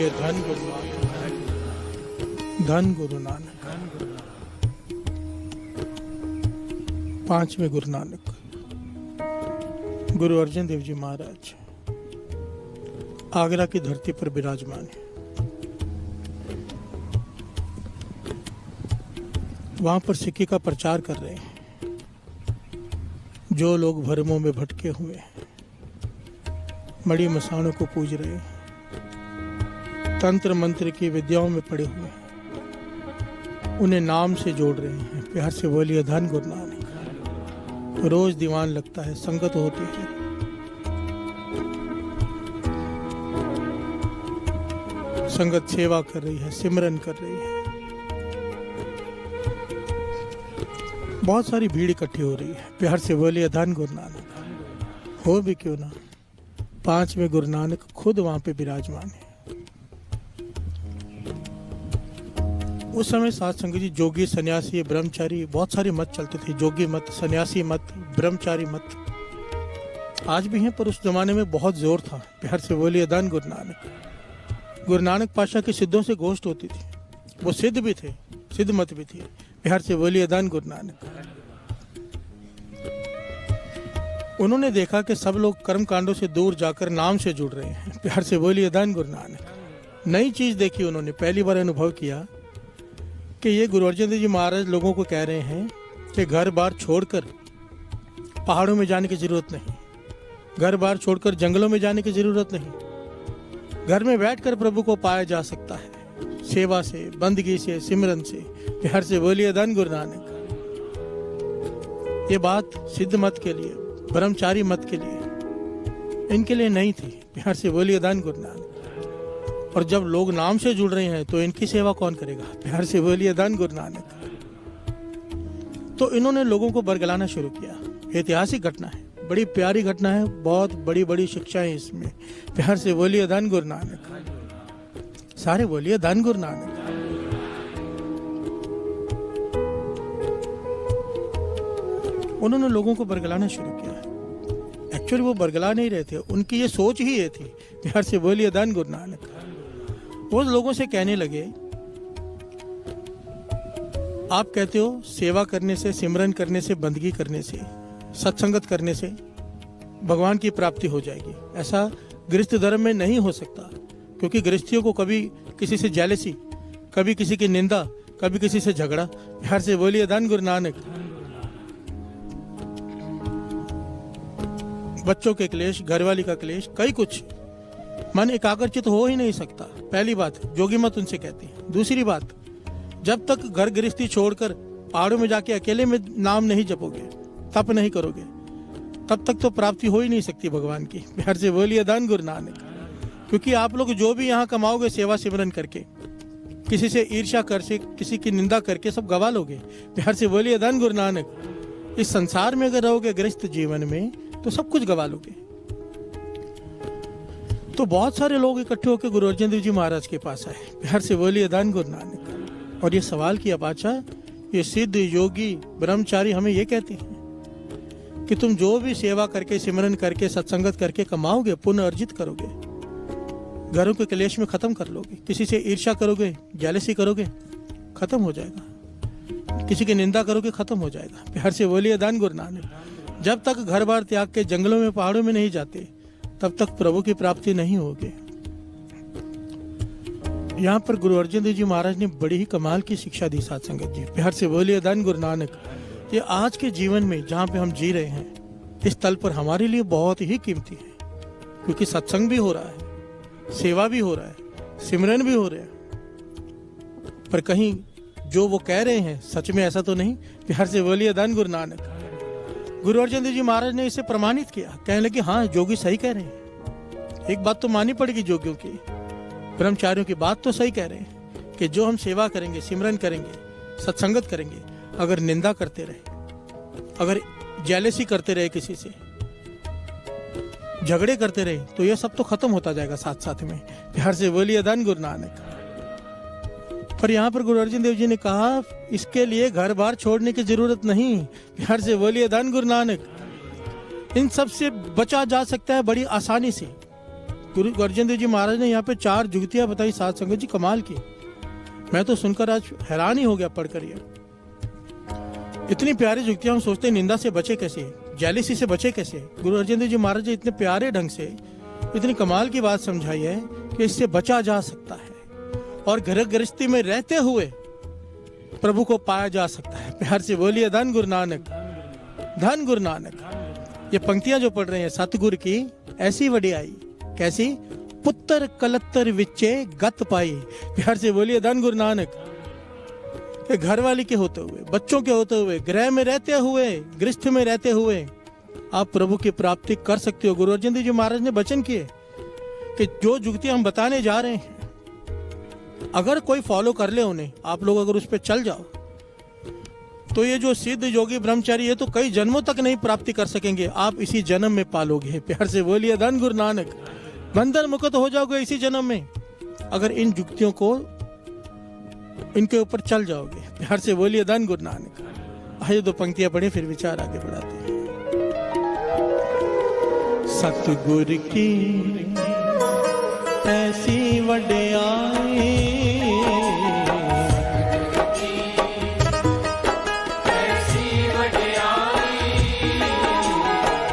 बोलिए धन गुरु नानक, धन गुरु नानक। पांचवें गुरु नानक गुरु अर्जन देव जी महाराज आगरा की धरती पर विराजमान है। वहां पर सिक्की का प्रचार कर रहे हैं। जो लोग भरमों में भटके हुए हैं, मड़ी मसाणों को पूज रहे हैं, तंत्र मंत्र की विद्याओं में पड़े हुए हैं, उन्हें नाम से जोड़ रहे हैं। प्यार से बोलिए धन गुरु नानक। रोज दीवान लगता है, संगत होती है। संगत सेवा कर रही है, सिमरन कर रही है। बहुत सारी भीड़ इकट्ठी हो रही है। प्यार से बोलिए धन गुरु नानक। हो भी क्यों ना, पांचवें गुरु नानक खुद वहां पे विराजमान है। उस समय साथ संगत जी जोगी, सन्यासी, ब्रह्मचारी, बहुत सारे मत चलते थे। जोगी मत, सन्यासी मत, ब्रह्मचारी मत आज भी हैं, पर उस जमाने में बहुत जोर था। प्यार से बोलिए धन गुरु नानक। गुरु नानक पातशाह के सिद्धों से गोष्ठ होती थी। वो सिद्ध भी थे, सिद्ध मत भी थी। प्यार से बोलिए धन गुरु नानक। उन्होंने देखा कि सब लोग कर्म कांडों से दूर जाकर नाम से जुड़ रहे हैं। प्यार से बोलिए धन गुरु नानक। नई चीज देखी उन्होंने, पहली बार अनुभव किया कि ये गुरु अर्जन देव जी महाराज लोगों को कह रहे हैं कि घर बार छोड़कर पहाड़ों में जाने की जरूरत नहीं, घर बार छोड़कर जंगलों में जाने की जरूरत नहीं, घर में बैठकर प्रभु को पाया जा सकता है, सेवा से, बंदगी से, सिमरन से। प्यार से बोलिए धन गुरु नानक। ये बात सिद्ध मत के लिए, ब्रह्मचारी मत के लिए, इनके लिए नहीं थी। प्यार से बोलिए धन गुरु नानक। और जब लोग नाम से जुड़ रहे हैं तो इनकी सेवा कौन करेगा? प्यार से बोलिए धन गुरु नानक। तो इन्होंने लोगों को बरगलाना शुरू किया। ऐतिहासिक घटना है, बड़ी प्यारी घटना है, बहुत बड़ी बड़ी शिक्षाएं इसमें। प्यार से बोलिए धन गुरु नानक। सारे बोलिए धन गुरु नानक। उन्होंने लोगों को बरगलाना शुरू किया। एक्चुअली वो बरगला नहीं रहे थे, उनकी ये सोच ही ये थी। प्यार से बोलिए धन गुरु नानक। वो लोगों से कहने लगे, आप कहते हो सेवा करने से, सिमरन करने से, बंदगी करने से, सत्संगत करने से भगवान की प्राप्ति हो जाएगी। ऐसा गृहस्थ धर्म में नहीं हो सकता, क्योंकि गृहस्थियों को कभी किसी से जेलसी, कभी किसी की निंदा, कभी किसी से झगड़ा। प्यार से बोलिए धन गुरु नानक। बच्चों के क्लेश, घरवाली का क्लेश, कई कुछ, मन एकाग्रचित हो ही नहीं सकता। पहली बात जोगी मत उनसे कहती है। दूसरी बात, जब तक घर गृहस्थी छोड़कर पहाड़ों में जाके अकेले में नाम नहीं जपोगे, तप नहीं करोगे, तब तक तो प्राप्ति हो ही नहीं सकती भगवान की। प्यार से बोलिए धन गुरु नानक। क्योंकि आप लोग जो भी यहाँ कमाओगे सेवा सिमरन करके, किसी से ईर्ष्या कर से, किसी की निंदा करके सब गवा लोगे। प्यार से बोलिए धन गुरु नानक। इस संसार में अगर रहोगे गृहस्थ जीवन में तो सब कुछ गवा लोगे। तो बहुत सारे लोग इकट्ठे होकर गुरु अर्जन देव जी महाराज के पास आए। प्यार से बोलिए धन गुरु नानक। और ये सवाल किया, पातशाह ये सिद्ध, योगी, ब्रह्मचारी हमें ये कहते हैं कि तुम जो भी सेवा करके, सिमरन करके, सत्संगत करके कमाओगे, पुण्य अर्जित करोगे, घरों के क्लेश में खत्म कर लोगे, किसी से ईर्ष्या करोगे, जेलसी करोगे, खत्म हो जाएगा, किसी की निंदा करोगे, खत्म हो जाएगा। प्यार से बोलिए धन गुरु नानक। जब तक घर बार त्याग के जंगलों में, पहाड़ों में नहीं जाते, तब तक प्रभु की प्राप्ति नहीं होगी। यहाँ पर गुरु अर्जन देव जी महाराज ने बड़ी ही कमाल की शिक्षा दी साथ संगत जी। प्यार से बोलिए धन गुरु नानक। ये आज के जीवन में जहाँ पे हम जी रहे हैं, इस तल पर हमारे लिए बहुत ही कीमती है, क्योंकि सत्संग भी हो रहा है, सेवा भी हो रहा है, सिमरन भी हो रहा है, पर कहीं जो वो कह रहे हैं सच में ऐसा तो नहीं। प्यार से बोलिए धन गुरु नानक। गुरु अर्जन देव जी महाराज ने इसे प्रमाणित किया। कहने लगे, हाँ जोगी सही कह रहे हैं। एक बात तो माननी पड़ेगी जोगियों की, ब्रह्मचारियों की बात तो सही कह रहे हैं कि जो हम सेवा करेंगे, सिमरन करेंगे, सत्संगत करेंगे, अगर निंदा करते रहे, अगर जेलसी करते रहे, किसी से झगड़े करते रहे, तो यह सब तो खत्म होता जाएगा साथ साथ में। प्यार से बोलिए धन गुरु नानक। पर यहाँ पर गुरु अर्जन देव जी ने कहा, इसके लिए घर बार छोड़ने की जरूरत नहीं। प्यार से बोलिए धन गुरु नानक। इन सब से बचा जा सकता है बड़ी आसानी से। गुरु अर्जन देव जी महाराज ने यहाँ पे 4 जुगतियां बताई साध संगत जी, कमाल की। मैं तो सुनकर आज हैरान ही हो गया पढ़कर ये। इतनी प्यारी जुगतियां, हम सोचते हैं निंदा से बचे कैसे, जेलिसी से बचे कैसे। गुरु अर्जन देव जी महाराज ने इतने प्यारे ढंग से इतनी कमाल की बात समझाई है कि इससे बचा जा सकता है और घर गृहस्थी में रहते हुए प्रभु को पाया जा सकता है। प्यार से बोलिए धन गुरु नानक, धन गुरु नानक। ये पंक्तियां जो पढ़ रहे हैं सतगुरु की ऐसी वडियाई, कैसी? पुत्र कलत्तर विचे गत पाई। प्यार से बोलिए धन गुरु नानक। कि घर वाली के होते हुए, बच्चों के होते हुए, गृह में रहते हुए, गृहस्थ में रहते हुए आप प्रभु की प्राप्ति कर सकते हो। गुरु अर्जन देव जी महाराज ने वचन किए कि जो जुगतियां हम बताने जा रहे हैं, अगर कोई फॉलो कर ले उन्हें, आप लोग अगर उस पर चल जाओ, तो ये जो सिद्ध योगी ब्रह्मचारी ये तो कई जन्मों तक नहीं प्राप्ति कर सकेंगे, आप इसी जन्म में पालोगे। प्यार से बोलिए धन गुरु नानक। बंधन मुक्त हो जाओगे इसी जन्म में, अगर इन जुक्तियों को इनके ऊपर चल जाओगे। प्यार से बोलिए धन गुरु नानक। आइए 2 पंक्तियां पढ़े, फिर विचार आगे बढ़ाते हैं। सतगुरु की ऐसी वडियाई,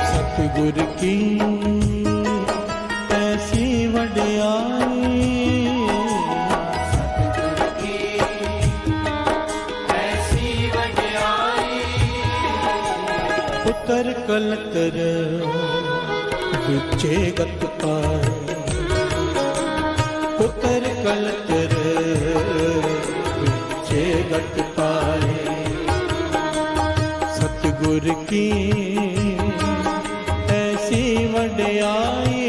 सतगुरु की ऐसी वडियाई, पुत्र कलतर विचे गत पाए, पुत्र कलतर विचे गत पाए। सतगुरु की ऐसी वडियाई,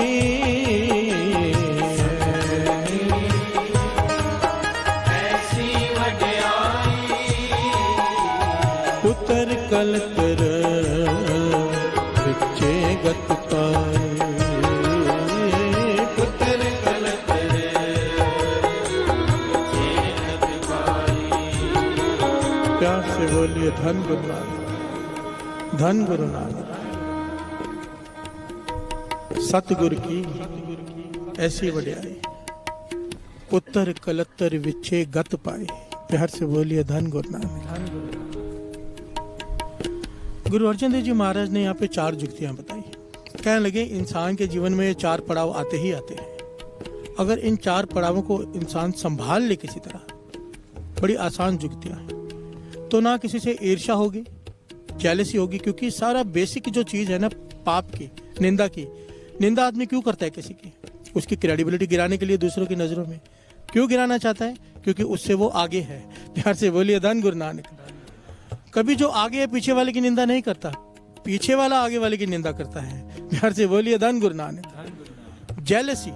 ऐसी वडियाई, पुत्र कलतर विचे गत पाए, पुत्र कलतर विचे गत पाए। प्यार से बोलिए धन गुरु नानक, धन गुरु नानक। सतगुरु की ऐसी वडियाई, पुत्र कलतर विचे गत पाए। प्यार से बोलिए धन गुरु नानक। गुरु अर्जन देव जी महाराज ने यहाँ पे 4 जुक्तियां बताई। कहने लगे इंसान के जीवन में ये 4 पड़ाव आते ही आते हैं। अगर इन 4 पड़ावों को इंसान संभाल ले किसी तरह, बड़ी आसान जुक्तियां हैं, तो ना किसी से ईर्ष्या होगी, जेलसी होगी, क्योंकि सारा बेसिक जो चीज है ना पाप की, निंदा की, निंदा आदमी क्यों करता है किसी की? उसकी क्रेडिबिलिटी गिराने के लिए, दूसरों की नजरों में क्यों गिराना चाहता है? क्योंकि उससे वो आगे है। प्यार से बोलिए धन गुरु नानक। कभी जो आगे है पीछे वाले की निंदा नहीं करता, पीछे वाला आगे वाले की निंदा करता है। प्यार से बोलिए धन गुरु नानक। जेलसी,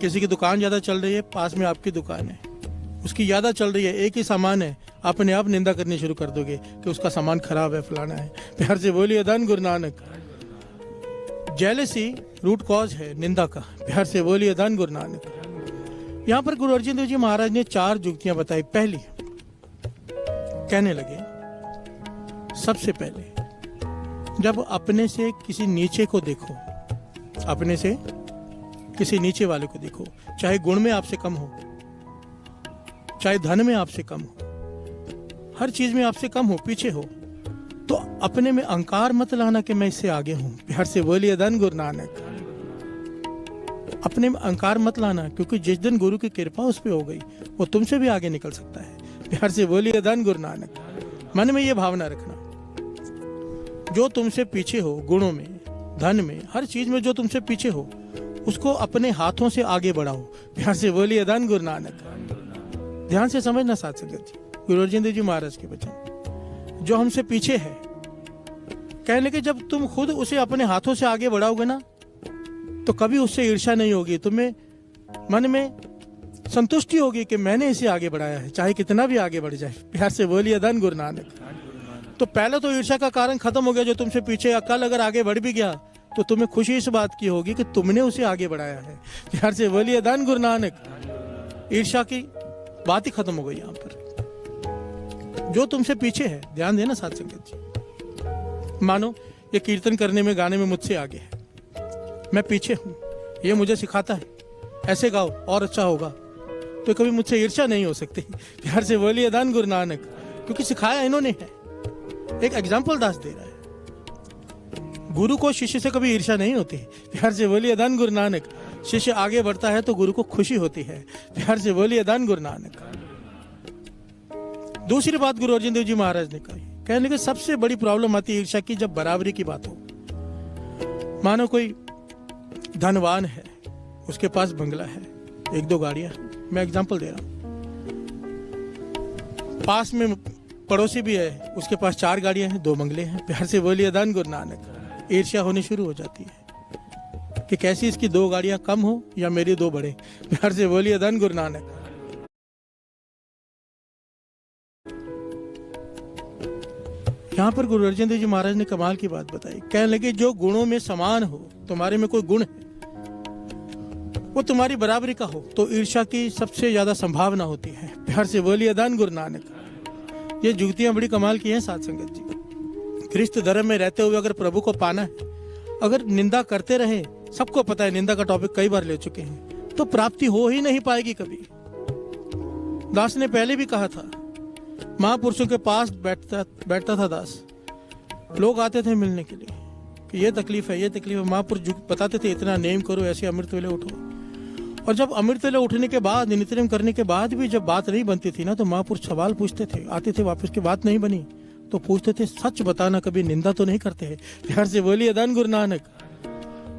किसी की दुकान ज्यादा चल रही है, पास में आपकी दुकान है, उसकी ज्यादा चल रही है, एक ही सामान है, अपने आप निंदा करनी शुरू कर दोगे कि उसका सामान खराब है, फलाना है। प्यार से बोलिए धन Guru Nanak. Jealousy root cause है निंदा का। प्यार से बोलिए धन गुरु नानक। यहाँ पर गुरु अर्जन देव जी महाराज ने 4 जुक्तियां बताई। पहली, कहने लगे सबसे पहले जब अपने से किसी नीचे को देखो, अपने से किसी नीचे वाले को देखो, चाहे गुण में आपसे कम हो, चाहे धन में आपसे कम हो, हर चीज में आपसे कम हो, पीछे हो, तो अपने में अहंकार मत लाना कि मैं इससे आगे हूं। प्यार से बोलिए धन गुरु नानक। अपने में अहंकार मत लाना, क्योंकि जिस दिन गुरु की कृपा उस पर हो गई वो तुमसे भी आगे निकल सकता है। प्यार से बोलिए धन गुरु नानक। मन में ये भावना रखना, जो तुमसे पीछे हो, गुणों में, धन में, हर चीज में जो तुमसे पीछे हो, उसको अपने हाथों से आगे बढ़ाओ। प्यार से बोलिए धन गुरु नानक। ध्यान से समझना साथ संगत जी, गुरु अर्जन देव जी महाराज के वचन। जो हमसे पीछे है, कहने के जब तुम खुद उसे अपने हाथों से आगे बढ़ाओगे ना, तो कभी उससे ईर्ष्या नहीं होगी, तुम्हें मन में संतुष्टि होगी कि मैंने इसे आगे बढ़ाया है, चाहे कितना भी आगे बढ़ जाए। प्यार से बोलिए धन गुरु नानक। तो पहले तो ईर्ष्या का कारण खत्म हो गया जो तुमसे पीछे। कल अगर आगे बढ़ भी गया तो तुम्हें खुशी इस बात की होगी कि तुमने उसे आगे बढ़ाया है। प्यार से बोलिए धन गुरु नानक। ईर्ष्या की बात ही खत्म हो गई यहाँ पर। जो तुमसे पीछे है, ध्यान देना साथ संगत जी, मानो ये कीर्तन करने में, गाने में मुझसे आगे है, मैं पीछे हूं, ये मुझे सिखाता है, ऐसे गाओ और अच्छा होगा, तो कभी मुझसे ईर्ष्या नहीं हो सकती। प्यार से बोलिए धन गुरु नानक, क्योंकि सिखाया इन्होंने है। एक एग्जाम्पल दास दे रहा है। गुरु को शिष्य से कभी ईर्ष्या नहीं होती। प्यार से बोलिए धन गुरु नानक। शिष्य आगे बढ़ता है तो गुरु को खुशी होती है। प्यार से बोलिए धन गुरु नानक। दूसरी बात गुरु अर्जन देव जी महाराज ने कही, कहने लगे सबसे बड़ी प्रॉब्लम आती है ईर्ष्या की जब बराबरी की बात हो। मानो कोई धनवान है, उसके पास बंगला है, 1-2 गाड़ियां, मैं एग्जांपल दे रहा हूं। पास में पड़ोसी भी है, उसके पास 4 गाड़ियां हैं, 2 बंगले हैं। प्यार से बोलिए धन गुरु नानक। ईर्ष्या होनी शुरू हो जाती है कि कैसी इसकी 2 गाड़ियां कम हो या मेरी 2 बड़े। प्यार से बोलिए धन गुरु नानक। यहाँ पर गुरु अर्जन देव जी महाराज ने कमाल की बात बताई। कहने लगे जो गुणों में समान हो, तुम्हारे में कोई गुण है वो तुम्हारी बराबरी का हो, तो ईर्ष्या की सबसे ज्यादा संभावना होती है। प्यार से बोलिए धन गुरु नानक। ये जुगतियां बड़ी कमाल की हैं साथ संगत जी। ख्रिस्त धर्म में रहते हुए अगर प्रभु को पाना है, अगर निंदा करते रहे, सबको पता है निंदा का टॉपिक कई बार ले चुके हैं, तो प्राप्ति हो ही नहीं पाएगी कभी। दास ने पहले भी कहा था, महापुरुषों के पास बैठता था दास, लोग आते थे मिलने के लिए कि ये तकलीफ है, ये तकलीफ है। महापुरुष बताते थे इतना नेम करो, ऐसे अमृत वेले उठो। और जब अमृत वेले उठने के बाद, नित्यनेम करने के बाद भी जब बात नहीं बनती थी ना, तो महापुरुष सवाल पूछते थे। आते थे वापस की बात नहीं बनी तो पूछते थे, सच बताना, कभी निंदा तो नहीं करते है। प्यार से बोलिए धन गुरु नानक।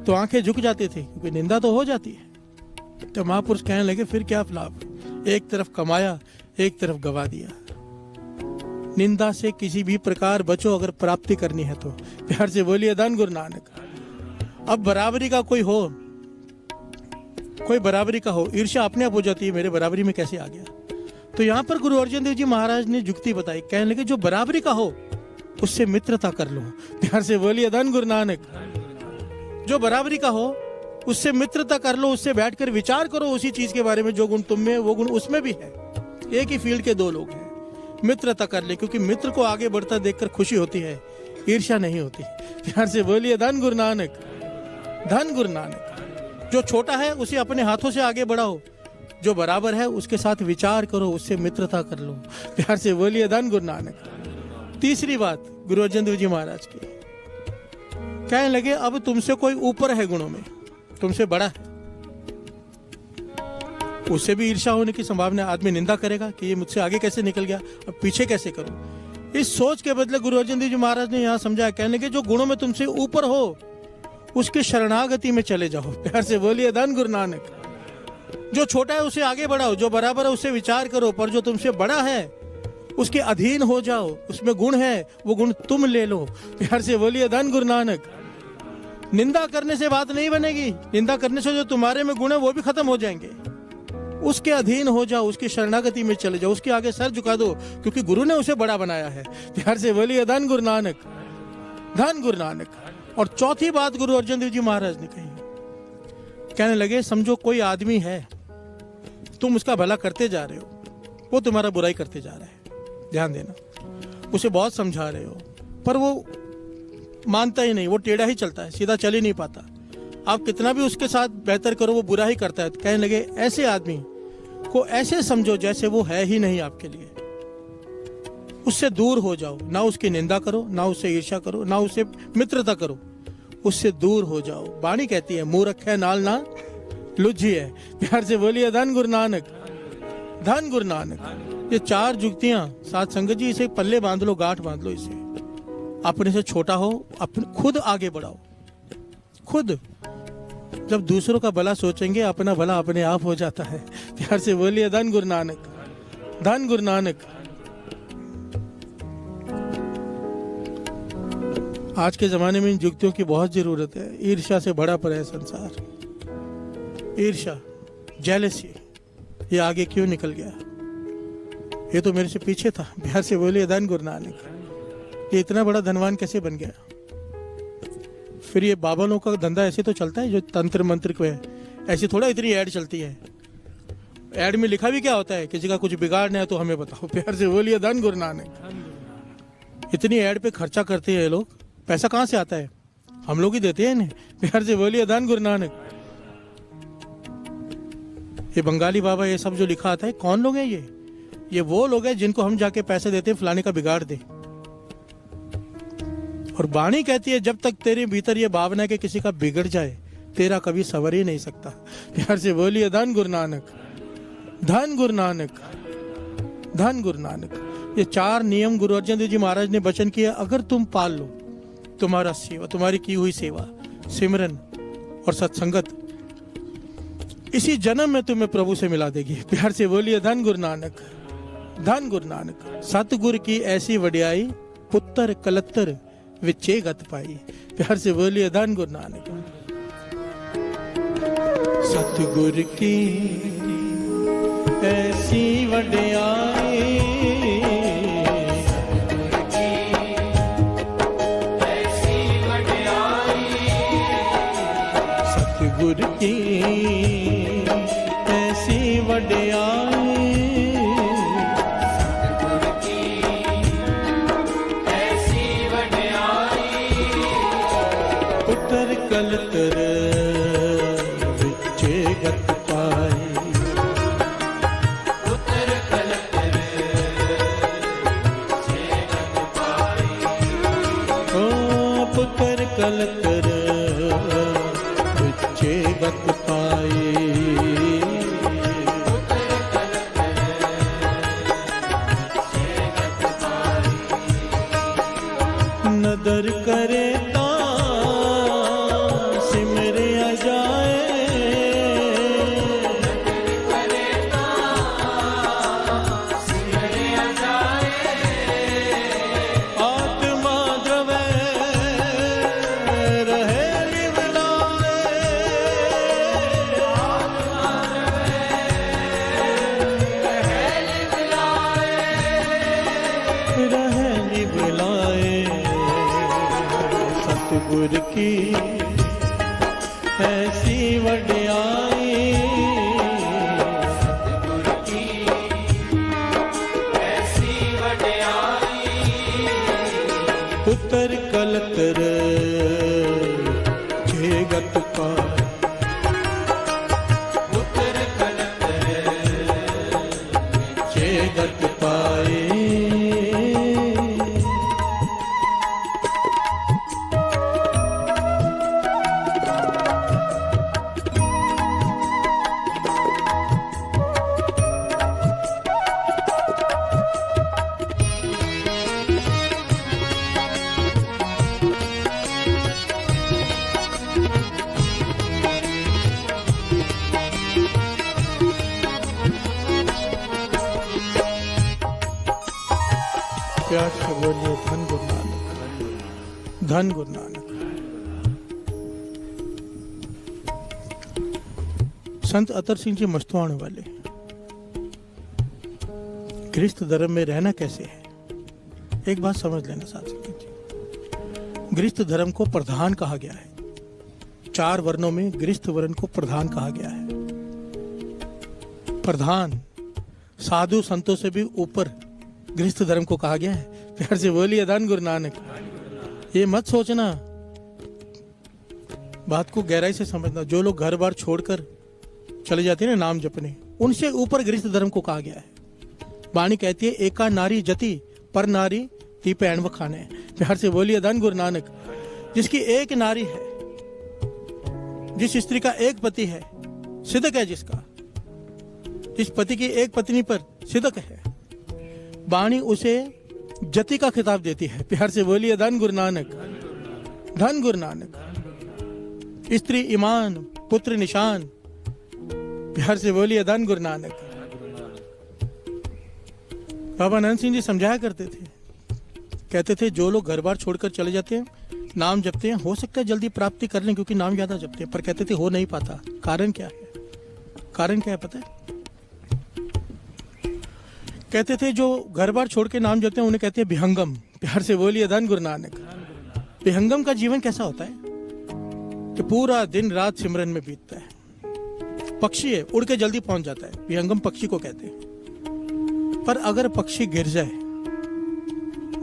तो आंखें झुक जाती थी क्योंकि निंदा तो हो जाती है। तो महापुरुष कहने लगे फिर क्या लाभ, एक तरफ कमाया, एक तरफ गवा दिया। निंदा से किसी भी प्रकार बचो अगर प्राप्ति करनी है तो। प्यार से बोलिए धन गुरु नानक। अब बराबरी का कोई हो, कोई बराबरी का हो, ईर्ष्या अपने आप हो जाती है, मेरे बराबरी में कैसे आ गया। तो यहाँ पर गुरु अर्जन देव जी महाराज ने जुक्ति बताई। कहने लगे जो बराबरी का हो उससे मित्रता कर लो। प्यार से बोलिए धन गुरु नानक। जो बराबरी का हो उससे मित्रता कर लो, उससे बैठकर विचार करो उसी चीज के बारे में, जो गुण तुम में वो गुण उसमें भी है। एक ही फील्ड के 2 लोग हैं, मित्रता कर ले, क्योंकि मित्र को आगे बढ़ता देखकर खुशी होती है, ईर्ष्या नहीं होती। प्यार से बोलिए धन गुरु नानक। धन गुरु नानक। जो छोटा है उसे अपने हाथों से आगे बढ़ाओ, जो बराबर है उसके साथ विचार करो, उससे मित्रता कर लो। प्यार से बोलिए धन गुरु नानक। तीसरी बात गुरु अर्जन देव जी महाराज की, कहने लगे अब तुमसे कोई ऊपर है गुणों में, तुमसे बड़ा है, उससे भी ईर्ष्या होने की संभावना। आदमी निंदा करेगा कि ये मुझसे आगे कैसे निकल गया, अब पीछे कैसे करूं। इस सोच के बदले गुरु अर्जन देव जी महाराज ने यहाँ समझाया। कहने लगे जो गुणों में तुमसे ऊपर हो उसके शरणागति में चले जाओ। प्यार से बोलिए धन गुरु नानक। जो छोटा है उसे आगे बढ़ाओ, जो बराबर है उससे विचार करो, पर जो तुमसे बड़ा है उसके अधीन हो जाओ। उसमें गुण है, वो गुण तुम ले लो। प्यार से बोलिए धन गुरु नानक। निंदा करने से बात नहीं बनेगी, निंदा करने से जो तुम्हारे में गुण है वो भी खत्म हो जाएंगे। उसके अधीन हो जाओ, उसकी शरणागति में चले जाओ, उसके आगे सर झुका दो, क्योंकि गुरु ने उसे बड़ा बनाया है। प्यार से बोलिए धन गुरु नानक। धन गुरु नानक। और चौथी बात गुरु अर्जन देव जी महाराज ने कही। कहने लगे समझो कोई आदमी है, तुम उसका भला करते जा रहे हो, वो तुम्हारा बुराई करते जा रहा है, ध्यान देना। उसे बहुत समझा रहे हो पर वो मानता ही नहीं, वो टेढ़ा ही चलता है, सीधा चल ही नहीं पाता। आप कितना भी उसके साथ बेहतर करो वो बुरा ही करता है। कहने लगे ऐसे आदमी को ऐसे समझो जैसे वो है ही नहीं आपके लिए। उससे दूर हो जाओ, ना उसकी निंदा करो, ना उससे ईर्ष्या करो, ना उससे मित्रता करो, उससे दूर हो जाओ। वाणी कहती है मूर्ख है नाल ना लुझी है। प्यार से बोलिए धन गुरु नानक। धन गुरु नानक। ये 4 जुक्तियां साथ संगत जी, इसे पल्ले बांध लो, गांठ बांध लो इसे। अपने से छोटा हो, अपने खुद आगे बढ़ाओ। खुद जब दूसरों का भला सोचेंगे अपना भला अपने आप हो जाता है। प्यार से बोलिए धन गुरु नानक। धन गुरु नानक। आज के जमाने में इन जुक्तियों की बहुत जरूरत है। ईर्ष्या से बड़ा पड़ा है संसार। ईर्ष्या, जेलसी, ये आगे क्यों निकल गया, ये तो मेरे से पीछे था। प्यार से बोलिए धन गुरु नानक। ये इतना बड़ा धनवान कैसे बन गया। फिर ये बाबालों का धंधा ऐसे तो चलता है जो तंत्र मंत्र को है, ऐसी थोड़ा इतनी ऐड चलती है। ऐड में लिखा भी क्या होता है, किसी का कुछ बिगाड़ना है तो हमें बताओ। प्यार से बोलिए धन गुरु नानक। इतनी ऐड पे खर्चा करते हैं ये लोग, पैसा कहाँ से आता है, हम लोग ही देते हैं इन्हें। प्यार से बोलिए धन गुरु नानक। ये बंगाली बाबा ये सब जो लिखा आता है, कौन लोग हैं ये वो लोग हैं जिनको हम जाके पैसे देते हैं फलाने का बिगाड़ दे। और वाणी कहती है जब तक तेरे भीतर ये भावना है कि किसी का बिगड़ जाए, तेरा कभी सवर ही नहीं सकता। प्यार से बोलिए धन गुरु नानक, धन गुरु नानक, धन गुरु नानक। ये 4 नियम गुरु अर्जन देव जी महाराज ने वचन किया, अगर तुम पाल लो, तुम्हारा सेवा, तुम्हारी की हुई सेवा, सिमरन और सत्संगत इसी जन्म में तुम्हें प्रभु से मिला देगी। प्यार से बोलिए धन गुरु नानक, धन गुरु नानक। सतगुर की ऐसी वडियाई, पुत्र कलत्तर विचे गत पाई। प्यार से बोलिए धन गुरु नानक। सतगुर की ऐसी वडियाई, सतगुर की ऐसी वडियाई, पुत्र कलतर विचे गत पाई, पुत्र कलतर विचे गत पाई, ओ पुत्र कलतर विचे गत पाई, पुत्र कलतर विचे गत पाई। नदर करे सतगुर की ऐसी वडियाई, सतगुर की ऐसी वडियाई, पुत्र कलतर विचे गत पाई, पुत्र कलतर विचे गत पाई। प्यार से बोलिए धन गुरु नानक, धन गुरु नानक। संत अतर सिंह जी मस्तवाण वाले, गृहस्थ धर्म में रहना कैसे है, एक बात समझ लेना साथ जी। गृहस्थ धर्म को प्रधान कहा गया है, 4 वर्णों में गृहस्थ वर्ण को प्रधान कहा गया है। प्रधान साधु संतों से भी ऊपर गृहस्थ धर्म को कहा गया है। प्यार से बोलिए धन गुरु नानक। ये मत सोचना, बात को गहराई से समझना। जो लोग घर बार छोड़कर चले जाते हैं ना नाम जपने, उनसे ऊपर गृहस्थ धर्म को कहा गया है। वाणी कहती है एका नारी जति पर नारी ती पैण व खाने। प्यार से बोलिए धन गुरु नानक। जिसकी एक नारी है, जिस स्त्री का एक पति है, सिदक है जिसका, जिस पति की एक पत्नी पर सिदक है, वाणी उसे जति का खिताब देती है। प्यार से बोलिए धन गुरु नानक, धन गुरु नानक। स्त्री ईमान, पुत्र निशान। प्यार से बोलिए धन गुरु नानक। बाबा आनंद सिंह जी समझाया करते थे, कहते थे जो लोग घर बार छोड़कर चले जाते हैं, नाम जपते हैं, हो सकता है जल्दी प्राप्ति कर लें क्योंकि नाम ज्यादा जपते हैं, पर कहते थे हो नहीं पाता। कारण क्या है? कारण क्या है पता है? कहते थे जो घर बार छोड़ के नाम जपते हैं उन्हें कहते हैं विहंगम। प्यार से बोलिए धन गुरु नानक। विहंगम का जीवन कैसा होता है कि पूरा दिन रात सिमरन में बीतता है। पक्षी है, उड़ के जल्दी पहुंच जाता है, विहंगम पक्षी को कहते हैं। पर अगर पक्षी गिर जाए,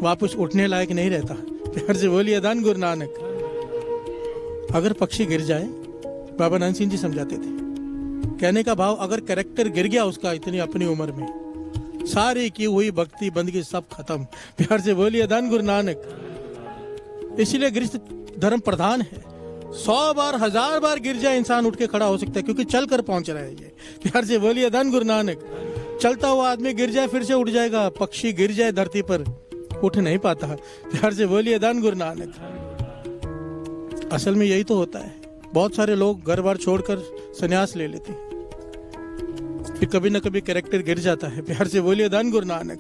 वापस उठने लायक नहीं रहता। प्यार से बोलिए धन गुरु नानक। अगर पक्षी गिर जाए, बाबा नानक सिंह जी समझाते थे, कहने का भाव, अगर कैरेक्टर गिर गया उसका इतनी अपनी उम्र में, सारी की हुई भक्ति बंदगी सब खत्म। प्यार से बोलिए धन गुरु नानक। इसीलिए गृहस्थ धर्म प्रधान है। 100 बार 1000 बार गिर जाए इंसान उठ के खड़ा हो सकता है, क्योंकि चल कर पहुंच रहा है ये। प्यार से बोलिए धन गुरु नानक। चलता हुआ आदमी गिर जाए फिर से उठ जाएगा, पक्षी गिर जाए धरती पर उठ नहीं पाता। प्यार से बोलिए धन गुरु नानक। असल में यही तो होता है। बहुत सारे लोग घर बार छोड़कर संन्यास ले लेते हैं, फिर कभी ना कभी कैरेक्टर गिर जाता है। प्यार से बोलिए धन गुरु नानक,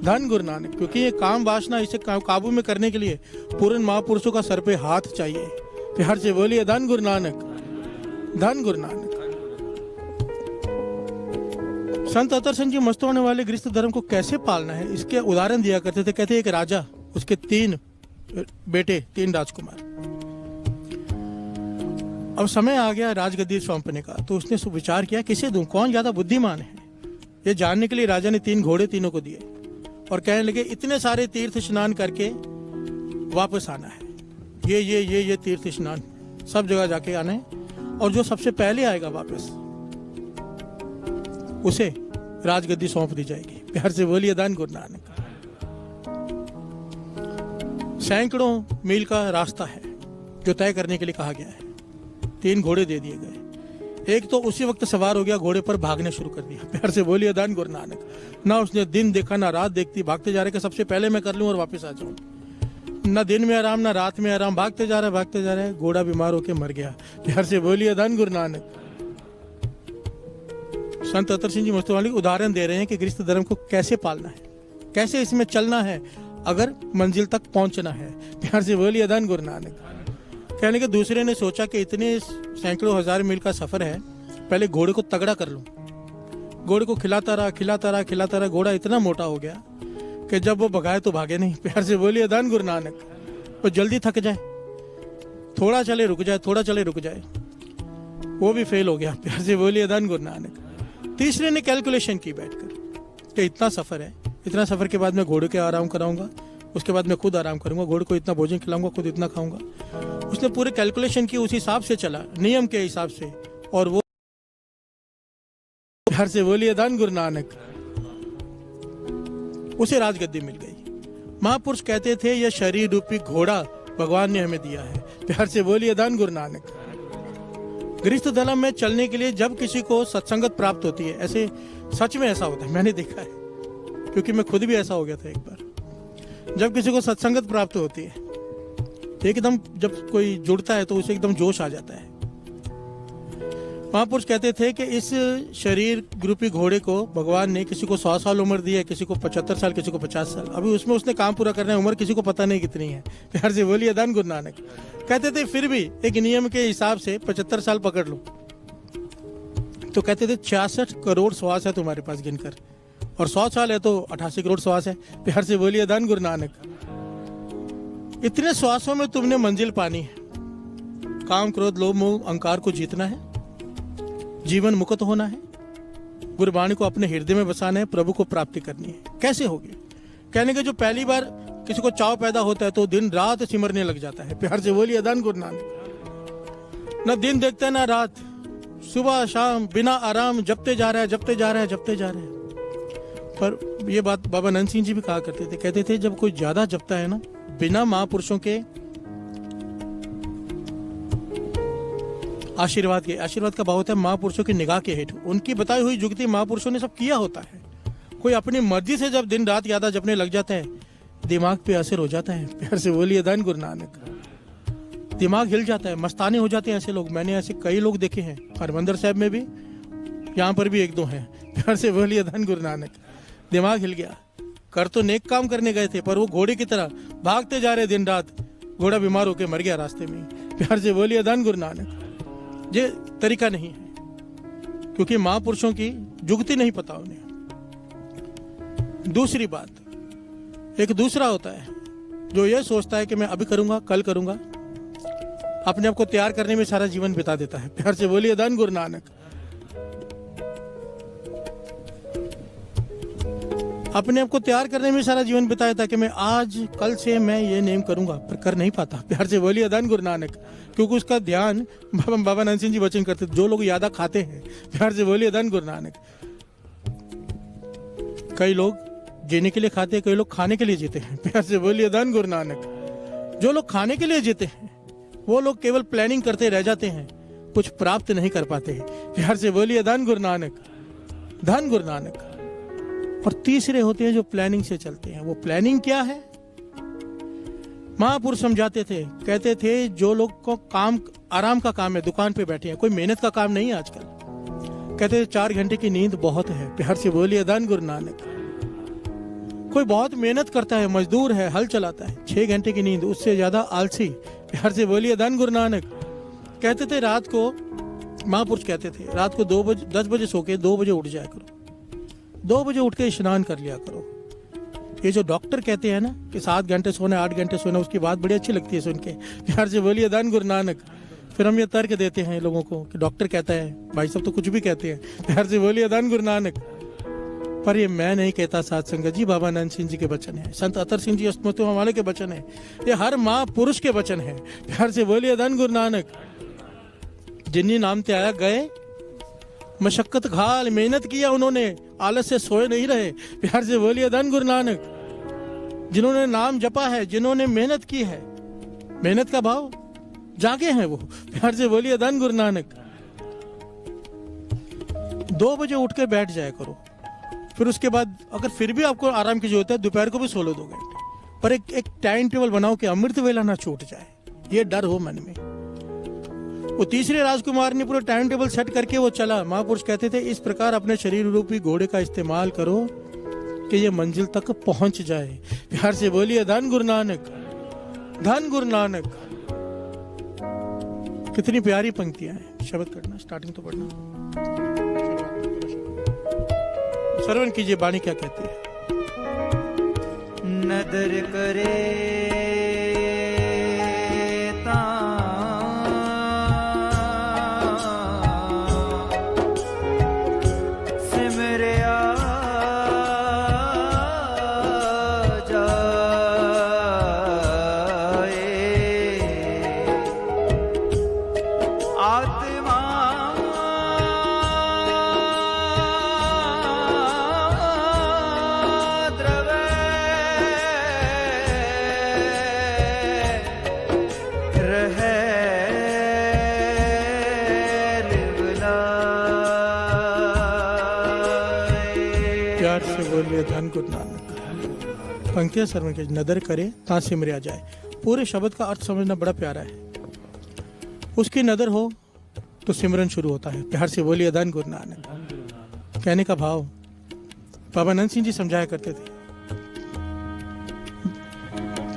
धन गुरु नानक। क्योंकि ये काम वासना, इसे काबू में करने के लिए पूर्ण महापुरुषों का सर पे हाथ चाहिए। प्यार से बोलिए धन गुरु नानक, धन गुरु नानक। संत अतर सिंह जी मस्त होने वाले गृहस्थ धर्म को कैसे पालना है, इसके उदाहरण दिया करते थे। कहते एक राजा, उसके 3 बेटे, 3 राजकुमार। अब समय आ गया राजगद्दी सौंपने का, तो उसने विचार किया किसे दूं, कौन ज्यादा बुद्धिमान है। ये जानने के लिए राजा ने 3 घोड़े तीनों को दिए और कहने लगे इतने सारे तीर्थ स्नान करके वापस आना है। ये तीर्थ स्नान सब जगह जाके आना है, और जो सबसे पहले आएगा वापस उसे राजगद्दी सौंप दी जाएगी। प्यार से बोलिए धन गुरु नानक। सैकड़ों मील का रास्ता है जो तय करने के लिए कहा गया है। 3 घोड़े दे दिए गए। एक तो उसी वक्त सवार हो गया, घोड़े पर भागने शुरू कर दिया। प्यार से बोलिए धन गुरु नानक। ना उसने दिन देखा ना रात देखती, भागते जा रहे कि सबसे पहले मैं कर लूं और वापस आ जाऊं। ना दिन में आराम ना रात में आराम, भागते जा रहे, घोड़ा बीमार होकर मर गया। प्यार से बोलिए धन गुरु नानक। संत अतर सिंह जी मस्तवाली उदाहरण दे रहे हैं कि गृहस्थ धर्म को कैसे पालना है, कैसे इसमें चलना है अगर मंजिल तक पहुंचना है। प्यार से बोलिए धन गुरु नानक। कहने के दूसरे ने सोचा कि इतने सैकड़ों 1000 मील का सफर है, पहले घोड़े को तगड़ा कर लूं। घोड़े को खिलाता रहा। घोड़ा इतना मोटा हो गया कि जब वो भगाए तो भागे नहीं। प्यार से बोलिए धन गुरु नानक। वो जल्दी थक जाए, थोड़ा चले रुक जाए, वो भी फेल हो गया। प्यार से बोलिए धन गुरु नानक। तीसरे ने कैलकुलेशन की बैठकर कि इतना सफर है, इतना सफर के बाद मैं घोड़े के आराम कराऊंगा, उसके बाद मैं खुद आराम करूंगा, घोड़े को इतना भोजन खिलाऊंगा, खुद इतना खाऊंगा। उसने पूरे कैलकुलेशन की, उस हिसाब से चला, नियम के हिसाब से, और वो प्यार से बोलिए धन गुरु नानक, उसे राजगद्दी मिल गई। महापुरुष कहते थे यह शरीर रूपी घोड़ा भगवान ने हमें दिया है। प्यार से बोलिए धन गुरु नानक। गृहस्थ धर्म में चलने के लिए जब किसी को सत्संगत प्राप्त होती है, ऐसे सच में ऐसा होता है, मैंने देखा है, क्योंकि मैं खुद भी ऐसा हो गया था एक बार। जब किसी को सत्संगत प्राप्त होती है, एकदम जब कोई जुड़ता है तो उसे एकदम जोश आ जाता है। महापुरुष कहते थे कि इस शरीर रूपी घोड़े को भगवान ने किसी को 100 साल उम्र दी है, किसी को 75 साल, किसी को 50 साल। अभी उसमें उसने काम पूरा करना है, उम्र किसी को पता नहीं कितनी है। प्यार से बोलिए धन गुरु नानक। कहते थे फिर भी एक नियम के हिसाब से 75 साल पकड़ लो तो कहते थे 66 करोड़ श्वास है तुम्हारे पास गिनकर, और 100 साल है तो 88 करोड़ श्वास है। प्यार से बोलिए धन गुरु नानक। इतने श्वासों में तुमने मंजिल पानी है। काम क्रोध लोभ मोह अहंकार को जीतना है, जीवन मुक्त होना है, गुरबाणी को अपने हृदय में बसाना है, प्रभु को प्राप्ति करनी है। कैसे होगी? कहने के जो पहली बार किसी को चाव पैदा होता है तो दिन रात सिमरने लग जाता है। प्यार से बोलिए धन गुरु नानक। न दिन देखता है ना रात, सुबह शाम बिना आराम जपते जा रहा है। पर ये बात बाबा नंद सिंह जी भी कहा करते थे, कहते थे जब कोई ज्यादा जपता है ना, बिना महापुरुषों के आशीर्वाद का भाव होता है महापुरुषों की निगाह के हेठ, उनकी बताई हुई जुगती महापुरुषों ने सब किया होता है। कोई अपनी मर्जी से जब दिन रात यादा जपने लग जाता है, दिमाग पे असर हो जाता है। प्यार से बोलिए धन गुरु नानक। दिमाग हिल जाता है, मस्ताने हो जाते हैं ऐसे लोग। मैंने ऐसे कई लोग देखे हैं, हरमंदिर साहब में भी, यहाँ पर भी 1-2 हैं। प्यार से बोलिए धन गुरु नानक। दिमाग हिल गया, कर तो नेक काम करने गए थे, पर वो घोड़े की तरह भागते जा रहे दिन रात, घोड़ा बीमार होकर मर गया रास्ते में। प्यार से बोलिए धन गुरु नानक। ये तरीका नहीं है, क्योंकि महापुरुषों की जुगती नहीं पता उन्हें। दूसरी बात, एक दूसरा होता है जो ये सोचता है कि मैं अभी करूंगा, कल करूंगा, अपने आप को तैयार करने में सारा जीवन बिता देता है। प्यार से बोलिए धन गुरु नानक। अपने आप को तैयार करने में सारा जीवन बिताया था कि मैं आज कल से मैं ये नेम करूंगा, पर कर नहीं पाता। प्यार से बोलिए धन गुरु नानक, क्योंकि उसका ध्यान बाबा नानक सिंह जी वचन करते, जो लोग यादा खाते हैं, प्यार से बोलिए धन गुरु नानक। कई लोग जीने के लिए खाते हैं, कई लोग खाने के लिए जीते हैं, प्यार से बोलिए धन गुरु नानक। जो लोग खाने के लिए जीते हैं वो लोग केवल प्लानिंग करते रह जाते हैं, कुछ प्राप्त नहीं कर पाते। प्यार से बोलिए धन गुरु नानक, धन गुरु नानक। और तीसरे होते हैं जो प्लानिंग से चलते हैं। वो प्लानिंग क्या है? महापुरुष समझाते थे, कहते थे जो लोग को काम आराम का काम है, दुकान पे बैठे हैं, कोई मेहनत का काम नहीं है आजकल। कहते थे 4 घंटे की नींद बहुत है। प्यार से बोलिए धन गुरु नानक। कोई बहुत मेहनत करता है, मजदूर है, हल चलाता है, 6 घंटे की नींद, उससे ज्यादा आलसी। प्यार से बोलिए धन गुरु नानक। कहते थे रात को, महापुरुष कहते थे रात को 10 बजे सो के 2 बजे उठ जाया करो, 2 बजे उठ के स्नान कर लिया करो। ये जो डॉक्टर कहते हैं ना कि 7 घंटे सोना, 8 घंटे सोना, उसकी बात बड़ी अच्छी लगती है सुन के। प्यार से बोलिए धन गुरु नानक। फिर हम ये तर्क देते हैं लोगों को कि डॉक्टर कहता है, भाई साहब तो कुछ भी कहते हैं, प्यार से बोलिए धन गुरु नानक। पर ये मैं नहीं कहता, साध संगत जी, बाबा नानक सिंह जी के वचन है, संत अतर सिंह जी अस्मतु वाले के वचन है, ये हर महापुरुष के वचन है। प्यार से बोलिए धन गुरु नानक। जिन्नी नाम ते आया गए, मशक्कत घाल, मेहनत किया उन्होंने, आलस से सोए नहीं रहे। प्यार से बोलिए धन गुरु नानक। जिन्होंने नाम जपा है, जिन्होंने मेहनत की है, मेहनत का भाव जागे हैं वो। प्यार से बोलिए धन गुरु नानक। 2 बजे उठ के बैठ जाया करो। फिर उसके बाद अगर फिर भी आपको आराम की जरूरत है, दोपहर को भी सो लो 2 घंटे, पर एक टाइम टेबल बनाओ कि अमृत वेला ना छूट जाए, ये डर हो मन में। वो तीसरे राजकुमार ने पूरा टाइम टेबल सेट करके वो चला। महापुरुष कहते थे इस प्रकार अपने शरीर रूपी घोड़े का इस्तेमाल करो कि ये मंजिल तक पहुंच जाए। प्यार से बोलिए धन गुरु नानक, धन गुरु नानक। कितनी प्यारी पंक्तियां हैं। शब्द करना, स्टार्टिंग तो पढ़ना, श्रवण कीजिए वाणी क्या कहती है। नदर करे ता सिमरिया जाए, आत्मा प्यार से बोलिए धन गुरु नानक। पंक्तियां श्रवण कीजिए। नदर करे ता सिमरिया जाए। पूरे शब्द का अर्थ समझना बड़ा प्यारा है। उसकी नदर हो तो सिमरन शुरू होता है। प्यार से बोलिए धन गुरु नानक। कहने का भाव बाबा नानक सिंह जी समझाया करते थे।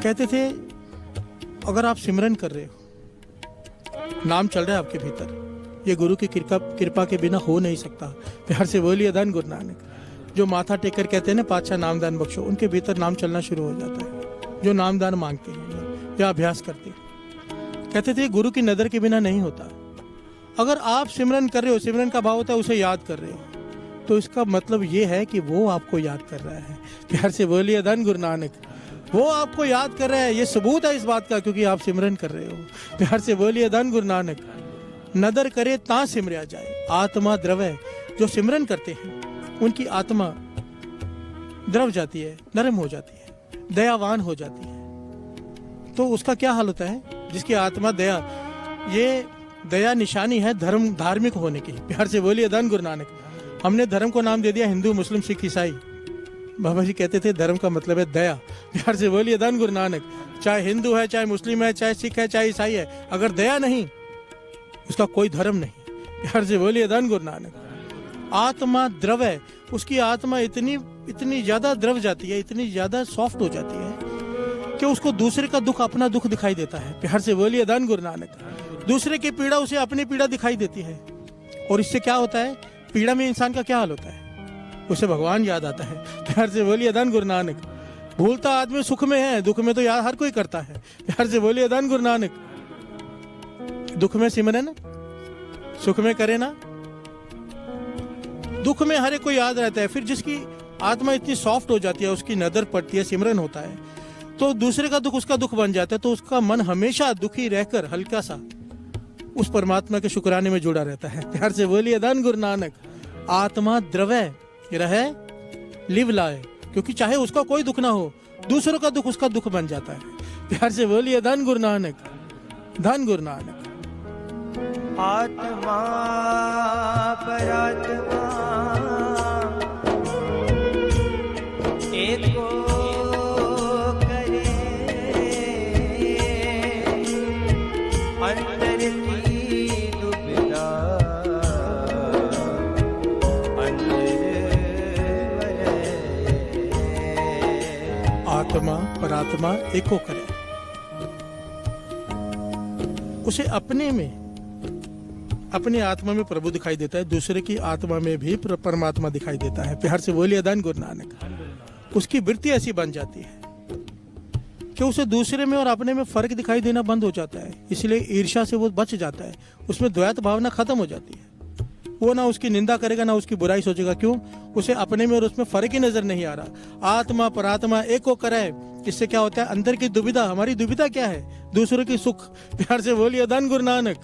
कहते थे अगर आप सिमरन कर रहे हो, नाम चल रहा है आपके भीतर, ये गुरु की कृपा के बिना हो नहीं सकता। प्यार से बोलिए धन गुरु नानक। जो माथा टेक कर कहते हैं ना पातशाह नामदान बख्शो, उनके भीतर नाम चलना शुरू हो जाता है। जो नामदान मांगते हैं या अभ्यास करते हैं, कहते थे गुरु की नजर के बिना नहीं होता। अगर आप सिमरन कर रहे हो, सिमरन का भाव होता है उसे याद कर रहे हो, तो इसका मतलब ये है कि वो आपको याद कर रहा है। प्यार से बोलिए धन गुरु नानक। वो आपको याद कर रहा है, ये सबूत है इस बात का, क्योंकि आप सिमरन कर रहे हो। प्यार से बोलिए धन गुरु नानक। नदर करे ता सिमरिया जाए। आत्मा द्रव्य, जो सिमरन करते हैं उनकी आत्मा द्रव जाती है, नरम हो जाती है, दयावान हो जाती है। तो उसका क्या हाल होता है? जिसकी आत्मा दया, ये दया निशानी है धर्म धार्मिक होने की। प्यार से बोलिए धन गुरु नानक। हमने धर्म को नाम दे दिया हिंदू, मुस्लिम, सिख, ईसाई। बाबा जी कहते थे धर्म का मतलब है दया। प्यार से बोलिए धन गुरु नानक। चाहे हिंदू है, चाहे मुस्लिम है, चाहे सिख है, चाहे ईसाई है, अगर दया नहीं उसका कोई धर्म नहीं। प्यार से बोलिए धन गुरु नानक। आत्मा द्रव है, उसकी आत्मा इतनी ज्यादा द्रव जाती है, इतनी ज्यादा सॉफ्ट हो जाती है कि उसको दूसरे का दुख अपना दुख दिखाई देता है। प्यार से बोलिए धन गुरु नानक। दूसरे की पीड़ा उसे अपनी पीड़ा दिखाई देती है। और इससे क्या होता है? पीड़ा में इंसान का क्या हाल होता है? उसे भगवान याद आता है। प्यार से बोलिए धन गुरु नानक। भूलता आदमी सुख में है, दुख में तो याद हर कोई करता है। प्यार से बोलिए धन गुरु नानक। दुख में सिमरन, सुख में करे ना। दुख में हर एक को याद रहता है। फिर जिसकी आत्मा इतनी सॉफ्ट हो जाती है, उसकी नदर पड़ती है, सिमरन होता है, तो दूसरे का दुख उसका दुख बन जाता है, तो उसका मन हमेशा दुखी रहकर हल्का सा उस परमात्मा के शुक्राने में जुड़ा रहता है। प्यार से बोलिए धन गुरु नानक। आत्मा द्रवय रहे लिव लाए, क्योंकि चाहे उसका कोई दुख ना हो, दूसरों का दुख उसका दुख बन जाता है। प्यार से बोलिए धन गुरु नानक, धन गुरु नानक। आत्मा परात्मा एको करे, अंतर की दुविधा आत्मा परात्मा एको करे, उसे अपने में, अपनी आत्मा में प्रभु दिखाई देता है, दूसरे की आत्मा में भी परमात्मा दिखाई देता है। प्यार से बोलिए धन गुरु नानक। उसकी वृत्ति ऐसी बन जाती है कि उसे दूसरे में और अपने में फर्क दिखाई देना बंद हो जाता है, इसलिए ईर्ष्या से वो बच जाता है, उसमें द्वैत भावना खत्म हो जाती है। वो ना उसकी निंदा करेगा ना उसकी बुराई सोचेगा, क्यों? उसे अपने में और उसमें फर्क ही नजर नहीं आ रहा। आत्मा परात्मा एको करे, इससे क्या होता है? अंदर की दुविधा, हमारी दुविधा क्या है? दूसरों की सुख। प्यार से बोलिए धन गुरु नानक।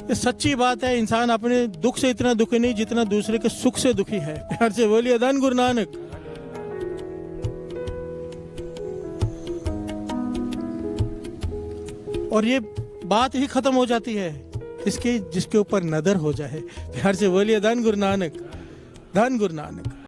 ये सच्ची बात है, इंसान अपने दुख से इतना दुखी नहीं जितना दूसरे के सुख से दुखी है। प्यार से बोलिए धन गुरु नानक। और ये बात ही खत्म हो जाती है इसके जिसके ऊपर नदर हो जाए। प्यार से बोलिए धन गुरु नानक, धन गुरु नानक।